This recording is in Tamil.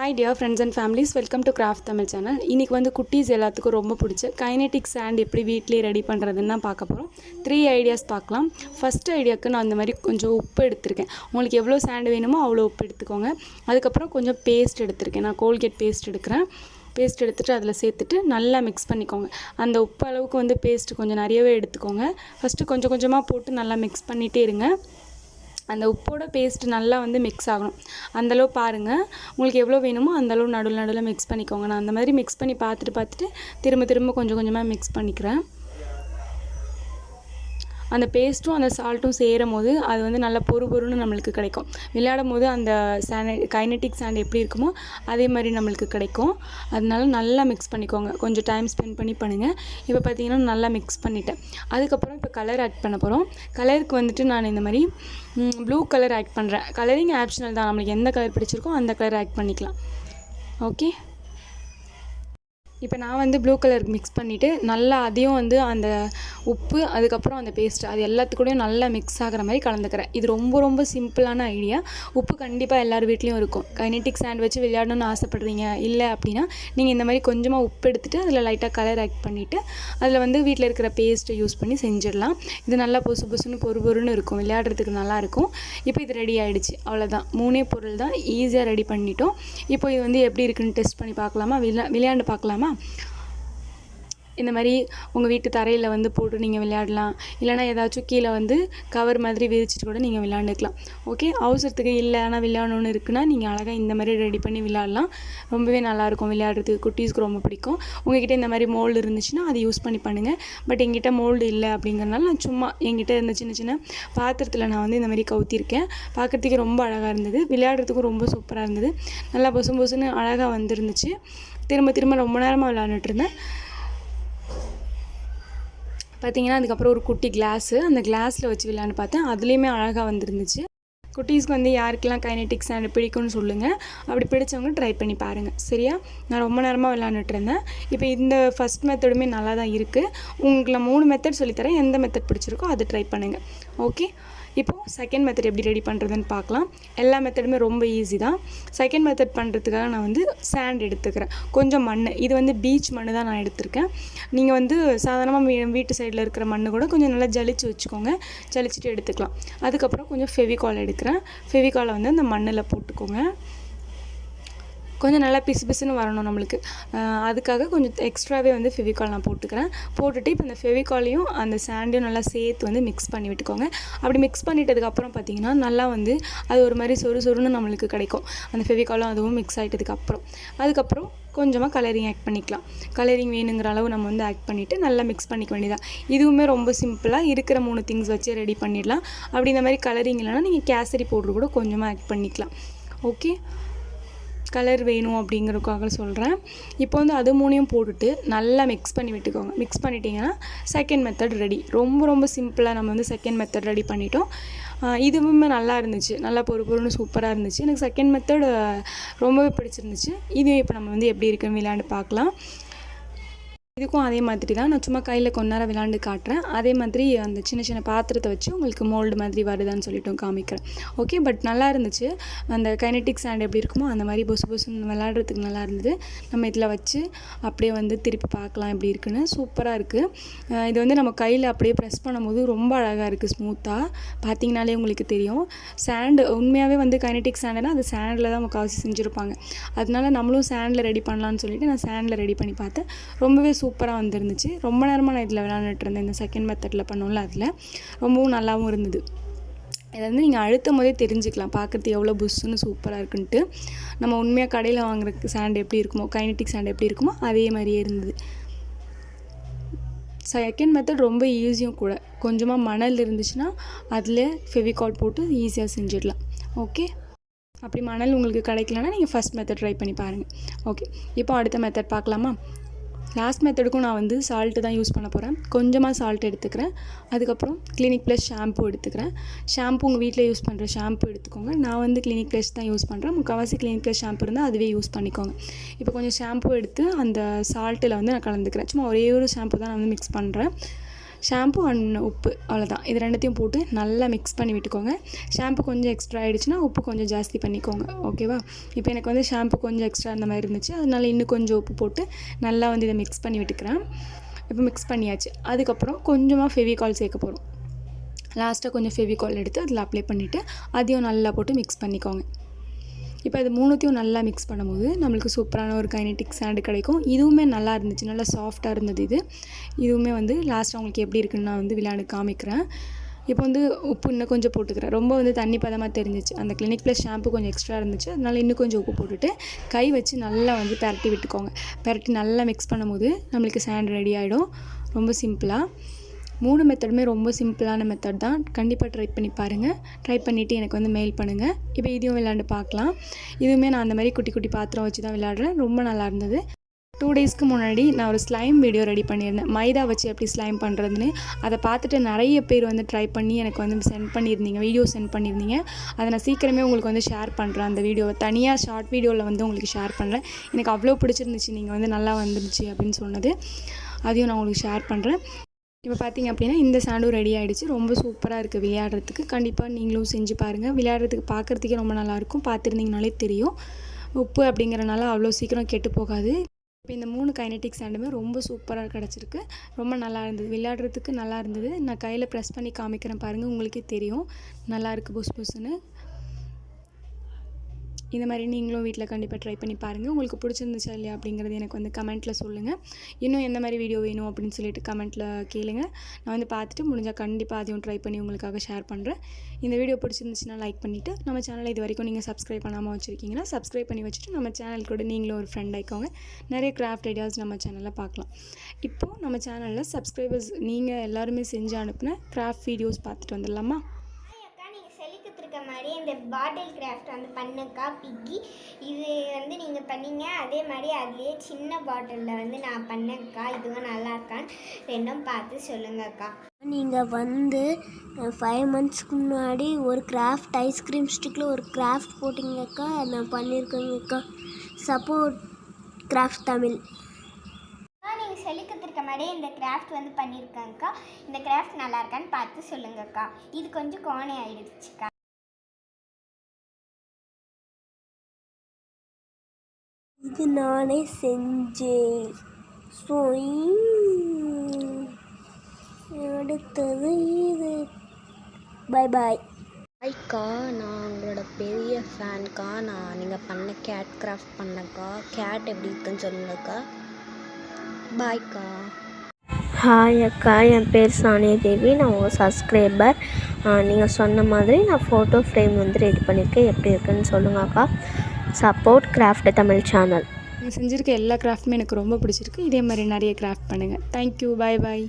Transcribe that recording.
Hi dear friends and families, welcome to Craft Tamil channel. இன்னைக்கு வந்து குட்டீஸ் எல்லாத்துக்கும் ரொம்ப பிடிச்ச கைனெட்டிக் சாண்ட் எப்படி வீட்லயே ரெடி பண்ணுறதுன்னு தான் பார்க்க போகிறோம். 3 ஐடியாஸ் பார்க்கலாம். ஃபர்ஸ்ட் ஐடியாவுக்கு நான் இந்த மாதிரி கொஞ்சம் உப்பு எடுத்திருக்கேன். உங்களுக்கு எவ்வளோ சாண்ட் வேணுமோ அவ்வளோ உப்பு எடுத்துக்கோங்க. அதுக்கப்புறம் கொஞ்சம் பேஸ்ட் எடுத்திருக்கேன். நான் கோல்கேட் பேஸ்ட் எடுக்கிறேன். பேஸ்ட் எடுத்துகிட்டு அதில் சேர்த்துட்டு நல்லா மிக்ஸ் பண்ணிக்கோங்க. அந்த உப்பு அளவுக்கு வந்து பேஸ்ட் கொஞ்சம் நிறையவே எடுத்துக்கோங்க. ஃபஸ்ட்டு கொஞ்சம் கொஞ்சமாக போட்டு நல்லா மிக்ஸ் பண்ணிகிட்டே இருங்க. அந்த உப்போட பேஸ்ட் நல்லா வந்து மிக்ஸ் ஆகணும். அந்தளவு பாருங்கள், உங்களுக்கு எவ்வளோ வேணுமோ அந்தளவு நடுவில் மிக்ஸ் பண்ணிக்கோங்க. நான் அந்த மாதிரி மிக்ஸ் பண்ணி பார்த்துட்டு திரும்ப கொஞ்சம் கொஞ்சமாக மிக்ஸ் பண்ணிக்கிறேன். அந்த பேஸ்ட்டும் அந்த சால்ட்டும் சேரும் போது அது வந்து நல்லா பொறுன்னு நம்மளுக்கு கிடைக்கும். விளையாடும் போது அந்த கைனெட்டிக் சாண்ட் எப்படி இருக்குமோ அதே மாதிரி நம்மளுக்கு கிடைக்கும். அதனால நல்லா மிக்ஸ் பண்ணிக்கோங்க. கொஞ்சம் டைம் ஸ்பெண்ட் பண்ணி பண்ணுங்கள். இப்போ பார்த்தீங்கன்னா நல்லா மிக்ஸ் பண்ணிட்டேன். அதுக்கப்புறம் இப்போ கலர் ஆட் பண்ண போகிறோம். கலருக்கு வந்துட்டு நான் இந்த மாதிரி ப்ளூ கலர் ஆட் பண்ணுறேன். கலரிங் ஆப்ஷனல் தான், நம்மளுக்கு எந்த கலர் பிடிச்சிருக்கோ அந்த கலர் ஆட் பண்ணிக்கலாம். ஓகே, இப்போ நான் வந்து ப்ளூ கலர் மிக்ஸ் பண்ணிவிட்டு நல்லா அதையும் வந்து அந்த உப்பு அதுக்கப்புறம் அந்த பேஸ்ட் அது எல்லாத்துக்கூடையும் நல்லா மிக்ஸ் ஆகிற மாதிரி கலந்துக்கிறேன். இது ரொம்ப சிம்பிளான ஐடியா. உப்பு கண்டிப்பாக எல்லார் வீட்லேயும் இருக்கும். கைனெட்டிக் சாண்ட் வச்சு விளையாடணும்னு ஆசைப்படுறீங்க இல்லை அப்படின்னா நீங்கள் இந்த மாதிரி கொஞ்சமாக உப்பு எடுத்துகிட்டு அதில் லைட்டாக கலர் ஆட் பண்ணிவிட்டு அதில் வந்து வீட்டில் இருக்கிற பேஸ்ட்டை யூஸ் பண்ணி செஞ்சிடலாம். இது நல்லா பொசுன்னு பொறுன்னு இருக்கும், விளையாடுறதுக்கு நல்லாயிருக்கும். இப்போ இது ரெடி ஆகிடுச்சு. அவ்வளோதான், 3 பொருள் தான், ஈஸியாக ரெடி பண்ணிட்டோம். இப்போ இது வந்து எப்படி இருக்குன்னு டெஸ்ட் பண்ணி பார்க்கலாமா, விளையாண்டு பார்க்கலாமா? இந்த மாதிரி உங்கள் வீட்டு தரையில் வந்து போட்டு நீங்கள் விளையாடலாம். இல்லைனா ஏதாச்சும் கீழே வந்து கவர் மாதிரி விரிச்சிட்டு கூட நீங்கள் விளையாண்டுக்கலாம். ஓகே, அவசரத்துக்கு இல்லை ஆனால் விளையாடணுன்னு இருக்குன்னா நீங்கள் அழகாக இந்த மாதிரி ரெடி பண்ணி விளையாடலாம். ரொம்பவே நல்லாயிருக்கும் விளையாடுறதுக்கு, குட்டீஸ்க்கு ரொம்ப பிடிக்கும். உங்கள்கிட்ட இந்த மாதிரி மோல்டு இருந்துச்சுன்னா அதை யூஸ் பண்ணி பண்ணுங்கள். பட் எங்கிட்ட மோல்டு இல்லை அப்படிங்கிறனால நான் சும்மா எங்கிட்ட இருந்த சின்ன பாத்திரத்தில் நான் வந்து இந்த மாதிரி கவுத்திருக்கேன். பார்க்குறதுக்கு ரொம்ப அழகாக இருந்தது, விளையாடுறதுக்கும் ரொம்ப சூப்பராக இருந்தது. நல்லா பொசுன்னு அழகாக வந்துருந்துச்சு. திரும்ப ரொம்ப நேரமாக விளையாண்டுட்டு இருந்தேன். பார்த்திங்கன்னா அதுக்கப்புறம் ஒரு குட்டி கிளாஸு, அந்த கிளாஸில் வச்சு விளையாண்டு பார்த்தேன். அதுலேயுமே அழகாக வந்துருந்துச்சு. குட்டீஸ்க்கு வந்து யாருக்கெல்லாம் கைனெட்டிக் சாண்ட் பிடிக்கும்னு சொல்லுங்கள். அப்படி பிடிச்சவங்க ட்ரை பண்ணி பாருங்கள். சரியா, நான் ரொம்ப நேரமாக விளையாண்டுட்டு இருந்தேன். இப்போ இந்த ஃபஸ்ட் மெத்தடுமே நல்லா தான் இருக்குது. உங்களுக்கு நான் 3 மெத்தட் சொல்லித்தரேன். எந்த மெத்தட் பிடிச்சிருக்கோ அதை ட்ரை பண்ணுங்கள். ஓகே, இப்போது செகண்ட் மெத்தட் எப்படி ரெடி பண்ணுறதுன்னு பார்க்கலாம். எல்லா மெத்தடுமே ரொம்ப ஈஸி தான். செகண்ட் மெத்தட் பண்ணுறதுக்காக நான் வந்து சாண்ட் எடுத்துக்கிறேன். கொஞ்சம் மண், இது வந்து பீச் மண் தான் நான் எடுத்திருக்கேன். நீங்கள் வந்து சாதாரணமாக வீட்டு சைடில் இருக்கிற மண் கூட கொஞ்சம் நல்லா ஜலிச்சு வச்சுக்கோங்க. ஜலிச்சுட்டு எடுத்துக்கலாம். அதுக்கப்புறம் கொஞ்சம் ஃபெவிகால் எடுக்கிறேன். ஃபெவிகாலை வந்து அந்த மண்ணில் போட்டுக்கோங்க. கொஞ்சம் நல்லா பிசுன்னு வரணும் நம்மளுக்கு. அதுக்காக கொஞ்சம் எக்ஸ்ட்ராவே வந்து ஃபெவிகால் நான் போட்டுட்டு இப்போ இந்த ஃபெவிகாலையும் அந்த சாண்டையும் நல்லா சேர்த்து வந்து மிக்ஸ் பண்ணி விட்டுக்கோங்க. அப்படி மிக்ஸ் பண்ணிட்டதுக்கப்புறம் பார்த்திங்கன்னா நல்லா வந்து அது ஒரு மாதிரி சொருன்னு நம்மளுக்கு கிடைக்கும். அந்த ஃபெவிகாலும் அதுவும் மிக்ஸ் ஆகிட்டதுக்கப்புறம் அதுக்கப்புறம் கொஞ்சமாக கலரிங் ஆட் பண்ணிக்கலாம். கலரிங் வேணுங்கிற அளவு நம்ம வந்து ஆட் பண்ணிவிட்டு நல்லா மிக்ஸ் பண்ணிக்க வேண்டியதான். இதுவுமே ரொம்ப சிம்பிளாக இருக்கிற 3 திங்ஸ் வச்சு ரெடி பண்ணிடலாம். அப்படி இந்த மாதிரி கலரிங் இல்லைனா நீங்கள் கேசரி பவுடர் கூட கொஞ்சமாக ஆட் பண்ணிக்கலாம். ஓகே, கலர் வேணும் அப்படிங்கிறதுக்காக சொல்கிறேன். இப்போ வந்து அது 3யும் போட்டுட்டு நல்லா மிக்ஸ் பண்ணி விட்டுக்கோங்க. மிக்ஸ் பண்ணிட்டீங்கன்னா செகண்ட் மெத்தட் ரெடி. ரொம்ப சிம்பிளாக நம்ம வந்து செகண்ட் மெத்தட் ரெடி பண்ணிட்டோம். இதுவுமே நல்லா இருந்துச்சு, நல்லா பொறுன்னு சூப்பராக இருந்துச்சு. எனக்கு செகண்ட் மெத்தட் ரொம்பவே பிடிச்சிருந்துச்சு. இது இப்போ நம்ம வந்து எப்படி இருக்குன்னு விளையாண்டு பார்க்கலாம். இதுக்கும் அதே மாதிரி தான், நான் சும்மா கையில் கொஞ்ச நேரம் விளையாண்டு காட்டுறேன். அதே மாதிரி அந்த சின்ன பாத்திரத்தை வச்சு உங்களுக்கு மோல்டு மாதிரி வருதான்னு சொல்லிட்டு காமிக்கிறேன். ஓகே, பட் நல்லா இருந்துச்சு. அந்த கைனெட்டிக் சாண்ட் எப்படி இருக்குமோ அந்த மாதிரி பொசுன்னு விளையாடுறதுக்கு நல்லா இருந்தது. நம்ம இதில் வச்சு அப்படியே வந்து திருப்பி பார்க்கலாம் எப்படி இருக்குன்னு. சூப்பராக இருக்குது. இது வந்து நம்ம கையில் அப்படியே ப்ரெஸ் பண்ணும்போது ரொம்ப அழகாக இருக்குது, ஸ்மூத்தாக. பார்த்திங்கனாலே உங்களுக்கு தெரியும். சாண்டு உண்மையாகவே வந்து கைனெட்டிக் சாண்டுனா அது சாண்டில் தான் முக்கால்வாசி செஞ்சுருப்பாங்க. அதனால நம்மளும் சாண்டில் ரெடி பண்ணலான்னு சொல்லிட்டு நான் சாண்டில் ரெடி பண்ணி பார்த்தேன். ரொம்பவே சூப்பராக வந்துருந்துச்சு. ரொம்ப நேரமாக நான் இதில் விளையாண்டுட்டு இருந்தேன். இந்த செகண்ட் மெத்தடில் பண்ணோம்ல அதில் ரொம்பவும் நல்லாவும் இருந்தது. இதை வந்து நீங்கள் அழுத்தும் போதே தெரிஞ்சுக்கலாம் பார்க்குறது எவ்வளோ புஷ்ஷுன்னு சூப்பராக இருக்குன்ட்டு. நம்ம உண்மையாக கடையில் வாங்குற சாண்ட் எப்படி இருக்குமோ, கைனெட்டிக் சாண்ட் எப்படி இருக்குமோ அதே மாதிரியே இருந்தது. செகண்ட் மெத்தட் ரொம்ப ஈஸியும் கூட. கொஞ்சமாக மணல் இருந்துச்சுன்னா அதில் ஃபெவிகால் போட்டு ஈஸியாக செஞ்சிடலாம். ஓகே, அப்படி மணல் உங்களுக்கு கிடைக்கலன்னா நீங்கள் ஃபஸ்ட் மெத்தட் ட்ரை பண்ணி பாருங்கள். ஓகே, இப்போ அடுத்த மெத்தட் பார்க்கலாமா? லாஸ்ட் மெத்தடுக்கும் நான் வந்து சால்ட்டு தான் யூஸ் பண்ண போகிறேன். கொஞ்சமாக சால்ட் எடுத்துக்கிறேன். அதுக்கப்புறம் கிளினிக் ப்ளஸ் ஷாம்பு எடுத்துக்கிறேன். ஷாம்பு உங்கள் வீட்டில் யூஸ் பண்ணுற ஷாம்பு எடுத்துக்கோங்க. நான் வந்து கிளினிக் ப்ளஸ் தான் யூஸ் பண்ணுறேன். முக்கால்வாசி கிளினிக் ப்ளஸ் ஷாம்பு இருந்தால் அதுவே யூஸ் பண்ணிக்கோங்க. இப்போ கொஞ்சம் ஷாம்பு எடுத்து அந்த சால்ட்டில் வந்து நான் கலந்துக்கிறேன். சும்மா ஒரே ஒரு ஷாம்பு தான் நான் வந்து மிக்ஸ் பண்ணுறேன். ஷாம்பு அண்ட் உப்பு, அவ்வளோதான். இது ரெண்டுத்தையும் போட்டு நல்லா மிக்ஸ் பண்ணி விட்டுக்கோங்க. ஷாம்பு கொஞ்சம் எக்ஸ்ட்ரா ஆகிடுச்சுன்னா உப்பு கொஞ்சம் ஜாஸ்தி பண்ணிக்கோங்க, ஓகேவா? இப்போ எனக்கு வந்து ஷாம்பு கொஞ்சம் எக்ஸ்ட்ரா அந்த மாதிரி இருந்துச்சு, அதனால இன்னும் கொஞ்சம் உப்பு போட்டு நல்லா வந்து இதை மிக்ஸ் பண்ணி விட்டுக்கிறேன். இப்போ மிக்ஸ் பண்ணியாச்சு. அதுக்கப்புறம் கொஞ்சமாக ஃபெவிகால் சேர்க்க போகிறோம். லாஸ்ட்டாக கொஞ்சம் ஃபெவிகால் எடுத்து அதில் அப்ளை பண்ணிவிட்டு அதையும் நல்லா போட்டு மிக்ஸ் பண்ணிக்கோங்க. இப்போ இது மூணுத்தையும் நல்லா மிக்ஸ் பண்ணும்போது நம்மளுக்கு சூப்பரான ஒரு கைனெட்டிக் சாண்டு கிடைக்கும். இதுவுமே நல்லா இருந்துச்சு, நல்லா சாஃப்டாக இருந்தது. இதுவுமே வந்து லாஸ்ட்டாக உங்களுக்கு எப்படி இருக்குன்னு நான் வந்து விளையாண்டு காமிக்கிறேன். இப்போ வந்து உப்பு இன்னும் கொஞ்சம் போட்டுக்கிறேன். ரொம்ப வந்து தண்ணி பதமாக தெரிஞ்சிச்சு. அந்த கிளினிக் ப்ளஸ் ஷாம்பு கொஞ்சம் எக்ஸ்ட்ரா இருந்துச்சு, அதனால இன்னும் கொஞ்சம் உப்பு போட்டுட்டு கை வச்சு நல்லா வந்து பரட்டி விட்டுக்கோங்க. பரட்டி நல்லா மிக்ஸ் பண்ணும்போது நம்மளுக்கு சாண்ட் ரெடி ஆகிடும். ரொம்ப சிம்பிளாக 3 மெத்தடுமே ரொம்ப சிம்பிளான மெத்தட் தான். கண்டிப்பாக ட்ரை பண்ணி பாருங்கள். ட்ரை பண்ணிவிட்டு எனக்கு வந்து மெயில் பண்ணுங்கள். இப்போ இதையும் விளையாண்டு பார்க்கலாம். இதுவுமே நான் அந்த மாதிரி குட்டி குட்டி பாத்திரம் வச்சு தான் விளையாடுறேன். ரொம்ப நல்லா இருந்தது. 2 டேஸ்க்கு முன்னாடி நான் ஒரு ஸ்லைம் வீடியோ ரெடி பண்ணியிருந்தேன், மைதா வச்சு எப்படி ஸ்லைம் பண்ணுறதுன்னு. அதை பார்த்துட்டு நிறைய பேர் வந்து ட்ரை பண்ணி எனக்கு வந்து சென்ட் பண்ணியிருந்தீங்க, வீடியோ சென்ட் பண்ணியிருந்தீங்க. அதை நான் சீக்கிரமே உங்களுக்கு வந்து ஷேர் பண்ணுறேன். அந்த வீடியோவை தனியாக ஷார்ட் வீடியோவில் வந்து உங்களுக்கு ஷேர் பண்ணுறேன். எனக்கு அவ்வளோ பிடிச்சிருந்துச்சு, நீங்கள் வந்து நல்லா வந்துருச்சு அப்படின்னு சொன்னது. அதையும் நான் உங்களுக்கு ஷேர் பண்ணுறேன். இப்போ பார்த்திங்க அப்படின்னா இந்த சாண்டும் ரெடி ஆகிடுச்சு. ரொம்ப சூப்பராக இருக்குது விளையாடுறதுக்கு. கண்டிப்பாக நீங்களும் செஞ்சு பாருங்கள். விளையாடுறதுக்கு பார்க்குறதுக்கே ரொம்ப நல்லாயிருக்கும். பார்த்துருந்தீங்கனாலே தெரியும். உப்பு அப்படிங்கிறனால அவ்வளோ சீக்கிரம் கெட்டு போகாது. இப்போ இந்த 3 கைனெட்டிக் சாண்டுமே ரொம்ப சூப்பராக கிடச்சிருக்கு. ரொம்ப நல்லா இருந்தது, விளையாடுறதுக்கு நல்லா இருந்தது. நான் கையில் ப்ரெஸ் பண்ணி காமிக்கிறேன் பாருங்கள், உங்களுக்கே தெரியும் நல்லாயிருக்கு புஸ் புஸ்ஸுன்னு. இந்த மாதிரி நீங்களும் வீட்டில் கண்டிப்பாக ட்ரை பண்ணி பாருங்கள். உங்களுக்கு பிடிச்சிருந்துச்சா இல்லையா அப்படிங்கிறது எனக்கு வந்து கமெண்ட்டில் சொல்லுங்கள். இன்னும் எந்த மாதிரி வீடியோ வேணும் அப்படின்னு சொல்லிட்டு கமெண்ட்டில் கேளுங்க. நான் வந்து பார்த்துட்டு முடிஞ்சால் கண்டிப்பாக அதையும் ட்ரை பண்ணி உங்களுக்காக ஷேர் பண்ணுறேன். இந்த வீடியோ பிடிச்சிருந்துச்சுன்னா லைக் பண்ணிவிட்டு, நம்ம சேனலை இது வரைக்கும் நீங்கள் சப்ஸ்கிரைப் பண்ணாமல் வச்சுருக்கீங்கன்னா சப்ஸ்கிரைப் பண்ணி வச்சுட்டு நம்ம சேனல் கூட நீங்களும் ஒரு ஃப்ரெண்ட் ஆயிக்கோங்க. நிறைய கிராஃப்ட் ஐடியாஸ் நம்ம சேனலில் பார்க்கலாம். இப்போது நம்ம சேனலில் சப்ஸ்கிரைபர்ஸ் நீங்கள் எல்லாருமே செஞ்சு அனுப்புன கிராஃப்ட் வீடியோஸ் பார்த்துட்டு வந்துடலாமா? மாதிரி இந்த பாட்டில் கிராஃப்ட் வந்து பண்ணுக்கா பிக்கி. இது வந்து நீங்கள் பண்ணீங்க, அதே மாதிரி அதுலேயே சின்ன பாட்டிலில் வந்து நான் பண்ணேங்க்கா. இதுவும் நல்லா இருக்கான்னு ரெண்டும் பார்த்து சொல்லுங்கக்கா. நீங்கள் வந்து 5 மந்த்ஸ்க்கு முன்னாடி ஒரு கிராஃப்ட் ஐஸ்கிரீம் ஸ்டிக்கில் ஒரு கிராஃப்ட் போட்டிங்கக்கா, நான் பண்ணியிருக்கேங்கக்கா. Support craft Tamil. நீங்கள் சொல்லி கொடுத்துருக்க மாதிரி இந்த கிராஃப்ட் வந்து பண்ணியிருக்கேங்க்கா. இந்த கிராஃப்ட் நல்லா இருக்கான்னு பார்த்து சொல்லுங்கக்கா. இது கொஞ்சம் கோணை ஆயிடுச்சுக்கா. இது நானே செஞ்சேன். ஸோ அடுத்தது இது. Bye bye. ஹாய்க்கா, நான் உங்களோட பெரிய ஃபேன்க்கா. நான் நீங்கள் பண்ண கேட் கிராஃப்ட் பண்ணக்கா. கேட் எப்படி இருக்குன்னு சொல்லுங்கக்கா. பாய்க்கா. ஹாய் அக்கா, என் பேர் சானியா தேவி. நான் உங்கள் சப்ஸ்கிரைபர். நீங்கள் சொன்ன மாதிரி நான் ஃபோட்டோ ஃப்ரேம் வந்து ரெடி பண்ணியிருக்கேன். எப்படி இருக்குன்னு சொல்லுங்கள் அக்கா. Support craft Tamil channel. நீங்கள் செஞ்சுருக்க எல்லா கிராஃப்ட்டுமே எனக்கு ரொம்ப பிடிச்சிருக்கு. இதே மாதிரி நிறைய கிராஃப்ட் பண்ணுங்கள். தேங்க்யூ. பாய் பாய்.